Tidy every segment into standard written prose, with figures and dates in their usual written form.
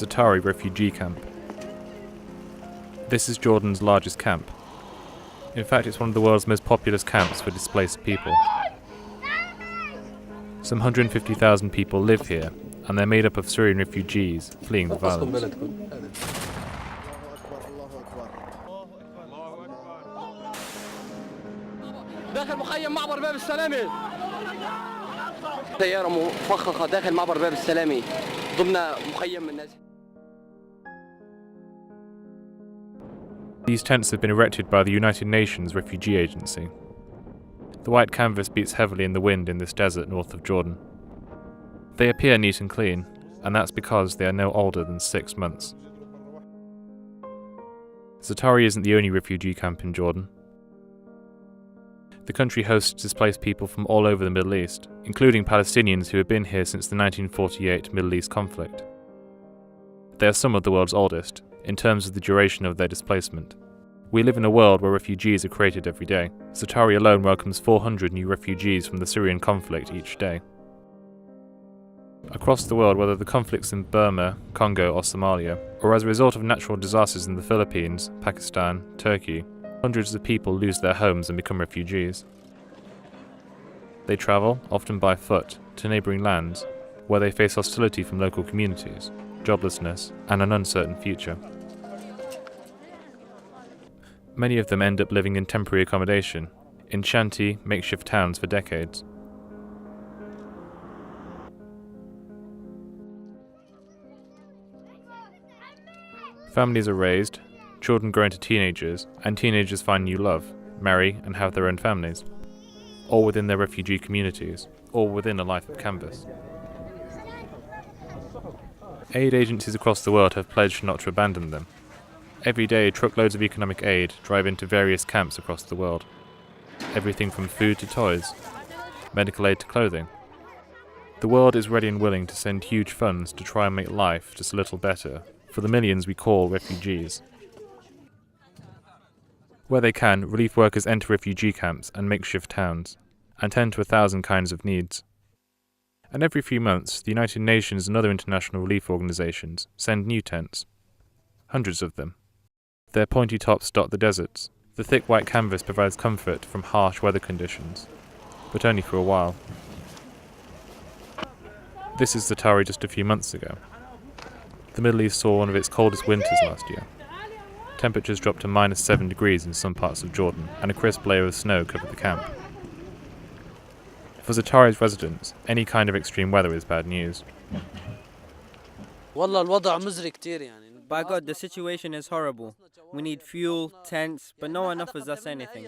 Zatari refugee camp. This is Jordan's largest camp. In fact, it's one of the world's most populous camps for displaced people. Some 150,000 people live here, and they're made up of Syrian refugees fleeing the violence. داخل مخيم معبر باب السلامي سيارة مفخخة داخل معبر باب السلامي ضمن مخيم الناس. These tents have been erected by the United Nations Refugee Agency. The white canvas beats heavily in the wind in this desert north of Jordan. They appear neat and clean, and that's because they are no older than 6 months. Zatari isn't the only refugee camp in Jordan. The country hosts displaced people from all over the Middle East, including Palestinians who have been here since the 1948 Middle East conflict. They are some of the world's oldest, in terms of the duration of their displacement. We live in a world where refugees are created every day. Zatari alone welcomes 400 new refugees from the Syrian conflict each day. Across the world, whether the conflicts in Burma, Congo or Somalia, or as a result of natural disasters in the Philippines, Pakistan, Turkey, hundreds of people lose their homes and become refugees. They travel, often by foot, to neighbouring lands, where they face hostility from local communities, joblessness, and an uncertain future. Many of them end up living in temporary accommodation, in shanty, makeshift towns for decades. Families are raised, children grow into teenagers, and teenagers find new love, marry, and have their own families, all within their refugee communities, all within a life of canvas. Aid agencies across the world have pledged not to abandon them. Every day, truckloads of economic aid drive into various camps across the world. Everything from food to toys, medical aid to clothing. The world is ready and willing to send huge funds to try and make life just a little better for the millions we call refugees. Where they can, relief workers enter refugee camps and makeshift towns, and tend to 1,000 kinds of needs. And every few months, the United Nations and other international relief organisations send new tents. Hundreds of them. Their pointy tops dot the deserts. The thick white canvas provides comfort from harsh weather conditions, but only for a while. This is Zatari just a few months ago. The Middle East saw one of its coldest winters last year. Temperatures dropped to -7 degrees in some parts of Jordan, and a crisp layer of snow covered the camp. For Zatari's residents, any kind of extreme weather is bad news. By God, the situation is horrible. We need fuel, tents, but no one offers us anything.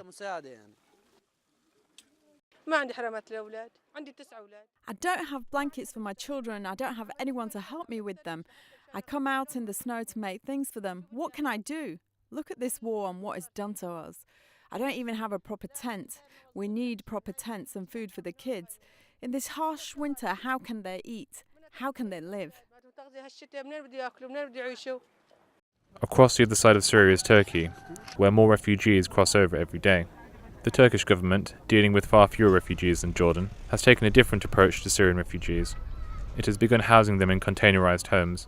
I don't have blankets for my children. I don't have anyone to help me with them. I come out in the snow to make things for them. What can I do? Look at this war and what it's done to us. I don't even have a proper tent. We need proper tents and food for the kids. In this harsh winter, how can they eat? How can they live? Across the other side of Syria is Turkey, where more refugees cross over every day. The Turkish government, dealing with far fewer refugees than Jordan, has taken a different approach to Syrian refugees. It has begun housing them in containerized homes.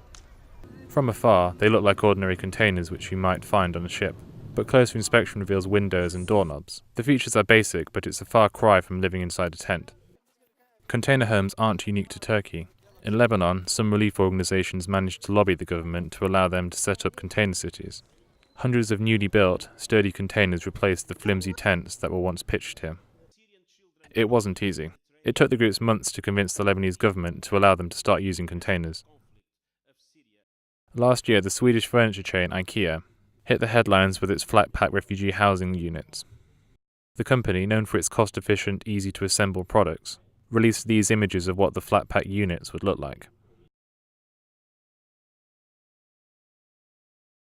From afar, they look like ordinary containers which you might find on a ship, but closer inspection reveals windows and doorknobs. The features are basic, but it's a far cry from living inside a tent. Container homes aren't unique to Turkey. In Lebanon, some relief organizations managed to lobby the government to allow them to set up container cities. Hundreds of newly built, sturdy containers replaced the flimsy tents that were once pitched here. It wasn't easy. It took the groups months to convince the Lebanese government to allow them to start using containers. Last year, the Swedish furniture chain IKEA hit the headlines with its flat-pack refugee housing units. The company, known for its cost-efficient, easy-to-assemble products, released these images of what the flat-pack units would look like.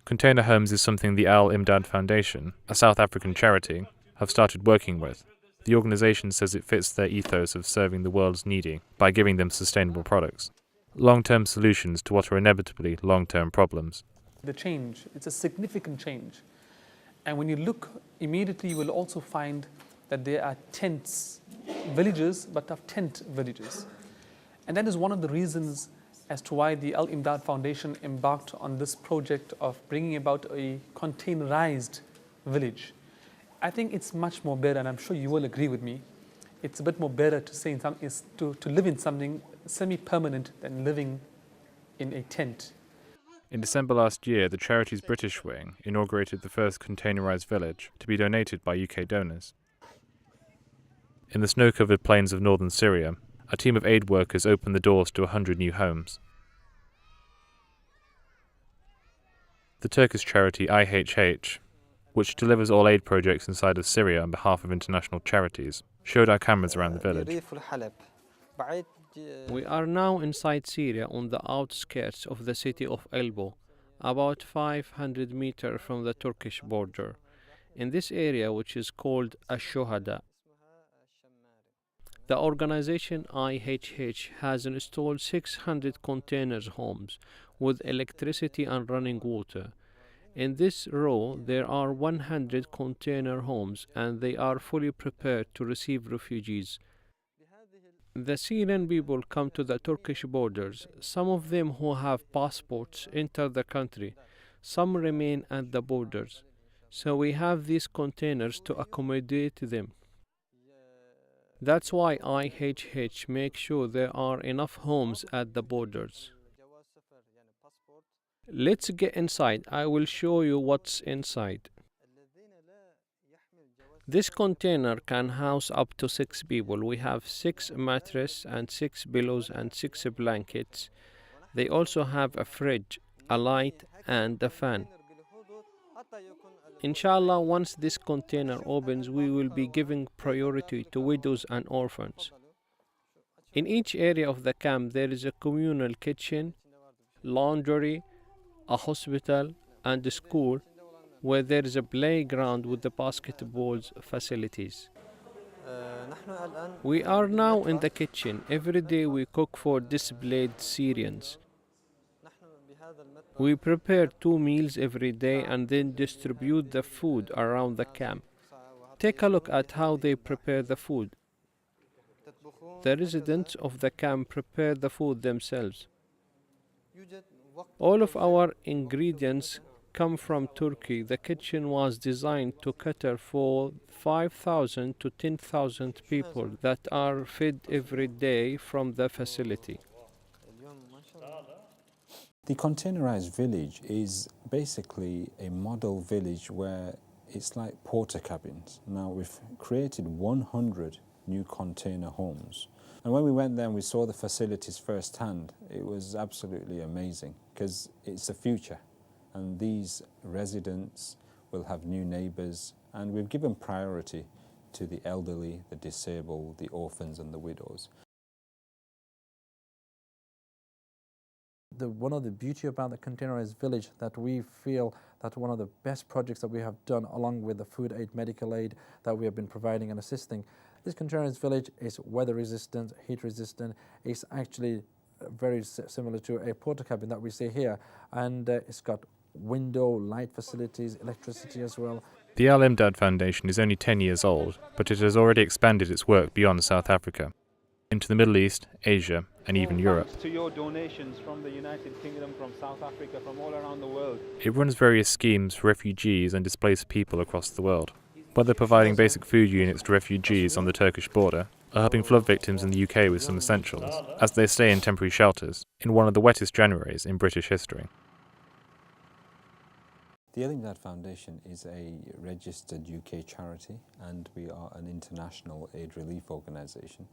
Container homes is something the Al-Imdaad Foundation, a South African charity, have started working with. The organisation says it fits their ethos of serving the world's needy by giving them sustainable products, long-term solutions to what are inevitably long-term problems. The change, it's a significant change. And when you look immediately, you will also find that there are tents, villages, but of tent villages. And that is one of the reasons as to why the Al-Imdaad Foundation embarked on this project of bringing about a containerized village. I think it's much more better, and I'm sure you will agree with me, it's a bit more better to say to live in something semi-permanent than living in a tent. In December last year, the charity's British wing inaugurated the first containerised village to be donated by UK donors. In the snow-covered plains of northern Syria, a team of aid workers opened the doors to 100 new homes. The Turkish charity IHH, which delivers all aid projects inside of Syria on behalf of international charities, showed our cameras around the village. We are now inside Syria on the outskirts of the city of Elbo, about 500 meters from the Turkish border, in this area which is called Ash-Shuhada. The organization IHH has installed 600 containers homes with electricity and running water. In this row there are 100 container homes and they are fully prepared to receive refugees. The Syrian people come to the Turkish borders. Some of them who have passports enter the country. Some remain at the borders. So we have these containers to accommodate them. That's why IHH makes sure there are enough homes at the borders. Let's get inside. I will show you what's inside. This container can house up to 6 people. We have 6 mattresses and 6 pillows and 6 blankets. They also have a fridge, a light and a fan. Inshallah, once this container opens, we will be giving priority to widows and orphans. In each area of the camp, there is a communal kitchen, laundry, a hospital and a school, where there is a playground with the basketball facilities. We are now in the kitchen. Every day we cook for displaced Syrians. We prepare 2 meals every day and then distribute the food around the camp. Take a look at how they prepare the food. The residents of the camp prepare the food themselves. All of our ingredients come from Turkey. The kitchen was designed to cater for 5,000 to 10,000 people that are fed every day from the facility. The containerized village is basically a model village where it's like porter cabins. Now we've created 100 new container homes. And when we went there and we saw the facilities firsthand, it was absolutely amazing because it's the future. And these residents will have new neighbours, and we've given priority to the elderly, the disabled, the orphans and the widows. One of the beauty about the containerized village that we feel that one of the best projects that we have done, along with the food aid, medical aid that we have been providing and assisting, this containerized village is weather resistant, heat resistant. It's actually very similar to a porter cabin that we see here, and it's got window, light facilities, electricity as well. The Al-Imdaad Foundation is only 10 years old, but it has already expanded its work beyond South Africa, into the Middle East, Asia, and even Europe. To your donations from the United Kingdom, from South Africa, from all around the world. It runs various schemes for refugees and displaced people across the world, whether providing basic food units to refugees on the Turkish border, or helping flood victims in the UK with some essentials, as they stay in temporary shelters, in one of the wettest Januaries in British history. The Al-Imdaad Foundation is a registered UK charity, and we are an international aid relief organisation.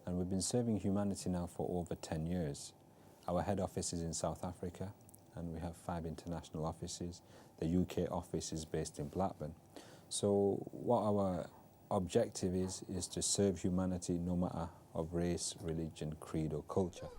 And we've been serving humanity now for over 10 years. Our head office is in South Africa, and we have 5 international offices. The UK office is based in Blackburn. So what our objective is to serve humanity no matter of race, religion, creed or culture.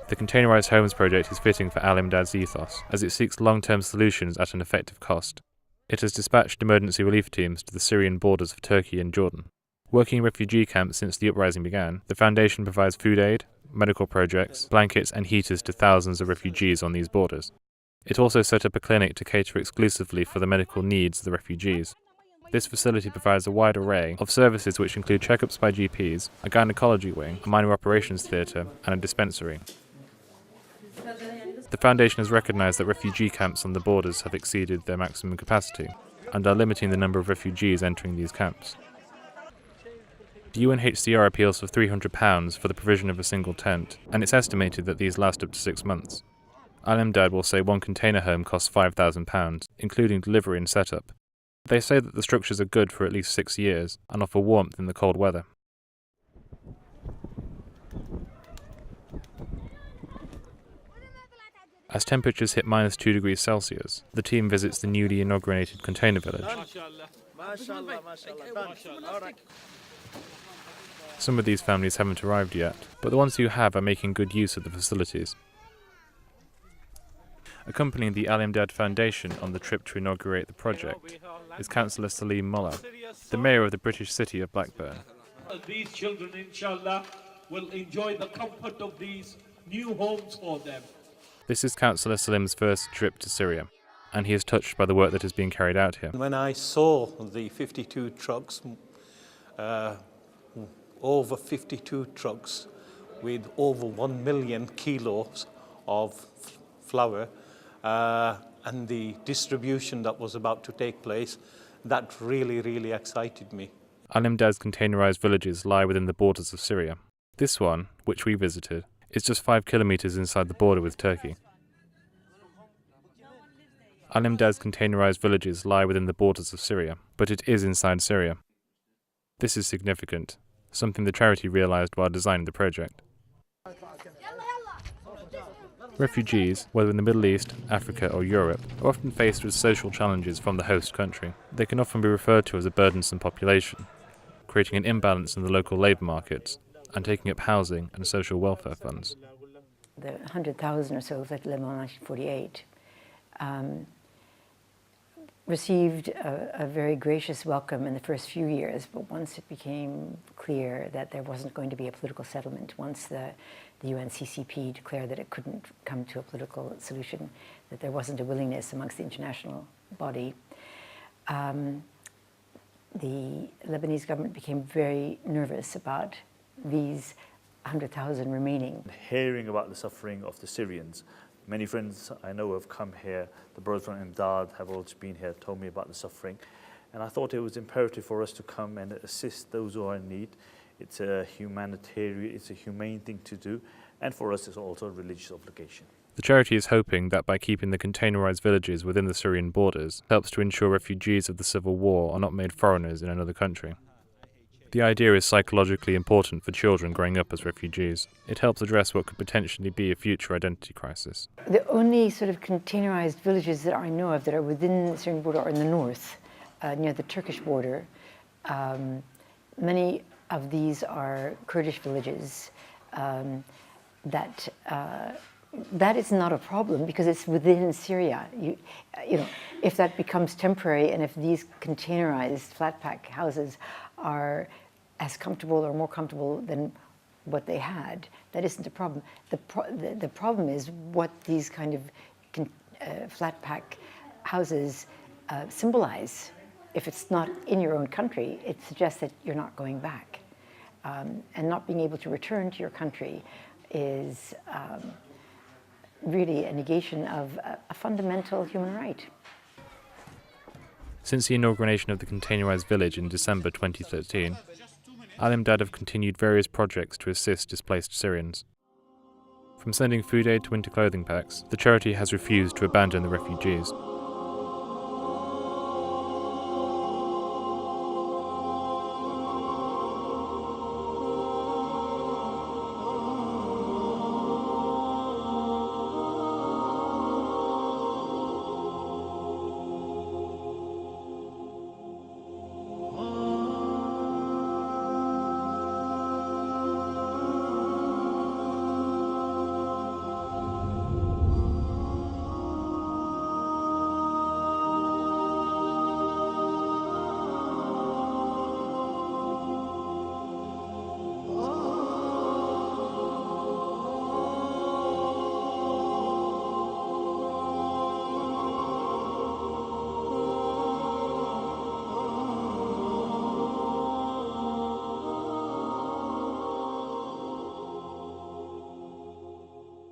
The Containerised Homes project is fitting for Al-Imdaad's ethos, as it seeks long-term solutions at an effective cost. It has dispatched emergency relief teams to the Syrian borders of Turkey and Jordan. Working in refugee camps since the uprising began, the foundation provides food aid, medical projects, blankets and heaters to thousands of refugees on these borders. It also set up a clinic to cater exclusively for the medical needs of the refugees. This facility provides a wide array of services which include checkups by GPs, a gynecology wing, a minor operations theatre, and a dispensary. The Foundation has recognised that refugee camps on the borders have exceeded their maximum capacity and are limiting the number of refugees entering these camps. The UNHCR appeals for £300 for the provision of a single tent, and it's estimated that these last up to 6 months. Al-Imdaad will say one container home costs £5,000, including delivery and setup. They say that the structures are good for at least 6 years and offer warmth in the cold weather. As temperatures hit -2 degrees Celsius, the team visits the newly inaugurated container village. Some of these families haven't arrived yet, but the ones who have are making good use of the facilities. Accompanying the Al-Imdaad Foundation on the trip to inaugurate the project is Councillor Salim Mullah, the mayor of the British city of Blackburn. These children, inshallah, will enjoy the comfort of these new homes for them. This is Councillor Salim's first trip to Syria, and he is touched by the work that is being carried out here. When I saw the 52 trucks, over 52 trucks with over 1 million kilos of flour, and the distribution that was about to take place, that really excited me. Al-Imdaad's containerised villages lie within the borders of Syria. This one, which we visited, is just 5 kilometres inside the border with Turkey. Al-Imdaad's containerised villages lie within the borders of Syria, but it is inside Syria. This is significant, something the charity realised while designing the project. Refugees, whether in the Middle East, Africa or Europe, are often faced with social challenges from the host country. They can often be referred to as a burdensome population, creating an imbalance in the local labour markets and taking up housing and social welfare funds. The 100,000 or so that lived in 1948 received a very gracious welcome in the first few years, but once it became clear that there wasn't going to be a political settlement, once the UNCCP declared that it couldn't come to a political solution, that there wasn't a willingness amongst the international body, the Lebanese government became very nervous about these 100,000 remaining. Hearing about the suffering of the Syrians, many friends I know have come here, the brothers from Al-Imdaad have also been here, told me about the suffering, and I thought it was imperative for us to come and assist those who are in need. It's a humanitarian, it's a humane thing to do, and for us it's also a religious obligation. The charity is hoping that by keeping the containerised villages within the Syrian borders helps to ensure refugees of the civil war are not made foreigners in another country. The idea is psychologically important for children growing up as refugees. It helps address what could potentially be a future identity crisis. The only sort of containerised villages that I know of that are within the Syrian border are in the north, near the Turkish border. Many of these are Kurdish villages. That is not a problem because it's within Syria. You know, if that becomes temporary and if these containerised flat pack houses are as comfortable or more comfortable than what they had, that isn't a problem. The problem is what these kind of flat pack houses symbolize. If it's not in your own country, it suggests that you're not going back. And not being able to return to your country is really a negation of a fundamental human right. Since the inauguration of the containerised village in December 2013, Al-Imdaad have continued various projects to assist displaced Syrians. From sending food aid to winter clothing packs, the charity has refused to abandon the refugees.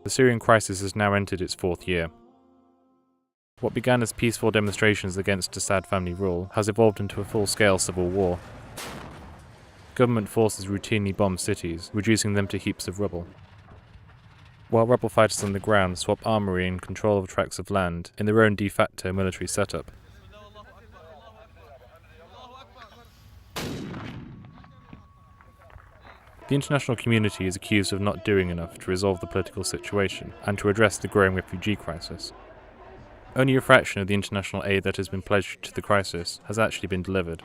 The Syrian crisis has now entered its 4th year. What began as peaceful demonstrations against Assad family rule has evolved into a full-scale civil war. Government forces routinely bomb cities, reducing them to heaps of rubble, while rebel fighters on the ground swap armory and control of tracts of land in their own de facto military setup. The international community is accused of not doing enough to resolve the political situation and to address the growing refugee crisis. Only a fraction of the international aid that has been pledged to the crisis has actually been delivered.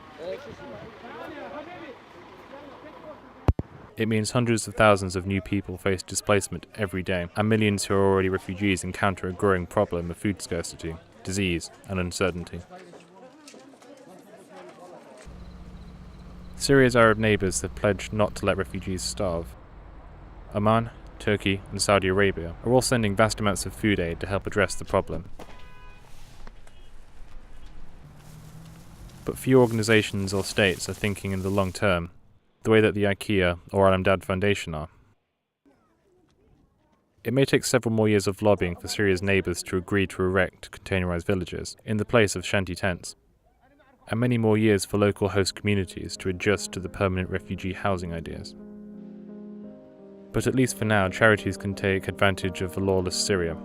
It means hundreds of thousands of new people face displacement every day, and millions who are already refugees encounter a growing problem of food scarcity, disease, and uncertainty. Syria's Arab neighbours have pledged not to let refugees starve. Oman, Turkey, and Saudi Arabia are all sending vast amounts of food aid to help address the problem. But few organisations or states are thinking in the long term, the way that the IKEA or Al-Imdaad Foundation are. It may take several more years of lobbying for Syria's neighbours to agree to erect containerised villages in the place of shanty tents, and many more years for local host communities to adjust to the permanent refugee housing ideas. But at least for now, charities can take advantage of a lawless Syria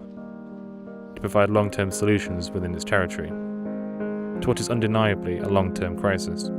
to provide long-term solutions within its territory to what is undeniably a long-term crisis.